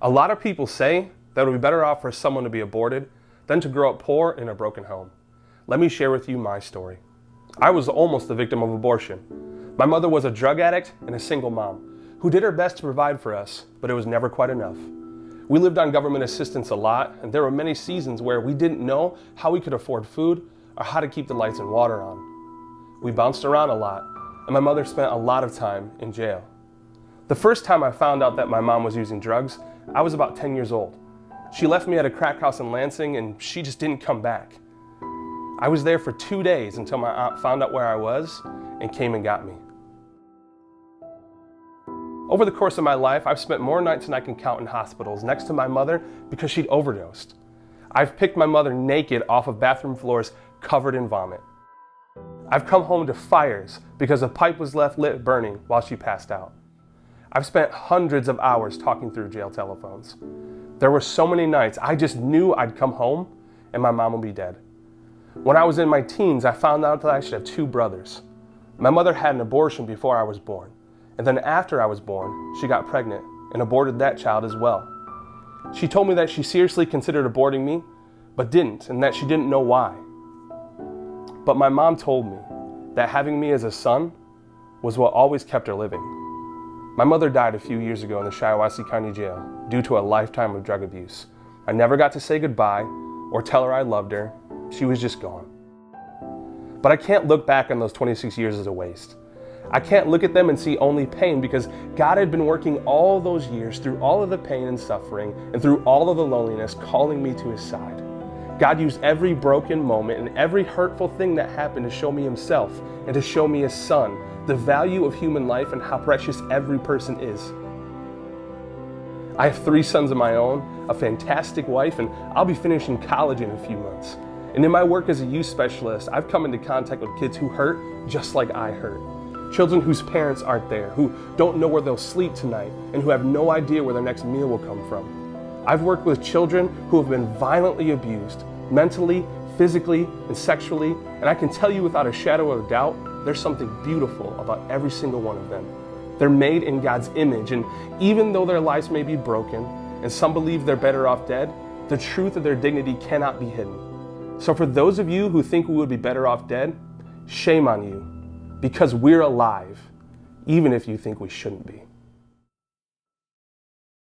A lot of people say that it would be better off for someone to be aborted than to grow up poor in a broken home. Let me share with you my story. I was almost the victim of abortion. My mother was a drug addict and a single mom who did her best to provide for us, but it was never quite enough. We lived on government assistance a lot, and there were many seasons where we didn't know how we could afford food or how to keep the lights and water on. We bounced around a lot, and my mother spent a lot of time in jail. The first time I found out that my mom was using drugs, I was about 10 years old. She left me at a crack house in Lansing and she just didn't come back. I was there for 2 days until my aunt found out where I was and came and got me. Over the course of my life, I've spent more nights than I can count in hospitals next to my mother because she'd overdosed. I've picked my mother naked off of bathroom floors covered in vomit. I've come home to fires because a pipe was left lit burning while she passed out. I've spent hundreds of hours talking through jail telephones. There were so many nights I just knew I'd come home and my mom would be dead. When I was in my teens, I found out that I should have 2 brothers. My mother had an abortion before I was born, and then after I was born, she got pregnant and aborted that child as well. She told me that she seriously considered aborting me, but didn't, and that she didn't know why. But my mom told me that having me as a son was what always kept her living. My mother died a few years ago in the Genesee County jail due to a lifetime of drug abuse. I never got to say goodbye or tell her I loved her. She was just gone. But I can't look back on those 26 years as a waste. I can't look at them and see only pain because God had been working all those years through all of the pain and suffering and through all of the loneliness, calling me to His side. God used every broken moment and every hurtful thing that happened to show me Himself and to show me His Son, the value of human life and how precious every person is. I have 3 sons of my own, a fantastic wife, and I'll be finishing college in a few months. And in my work as a youth specialist, I've come into contact with kids who hurt just like I hurt. Children whose parents aren't there, who don't know where they'll sleep tonight, and who have no idea where their next meal will come from. I've worked with children who have been violently abused, mentally, physically, and sexually, and I can tell you without a shadow of a doubt, there's something beautiful about every single one of them. They're made in God's image, and even though their lives may be broken, and some believe they're better off dead, the truth of their dignity cannot be hidden. So for those of you who think we would be better off dead, shame on you, because we're alive, even if you think we shouldn't be.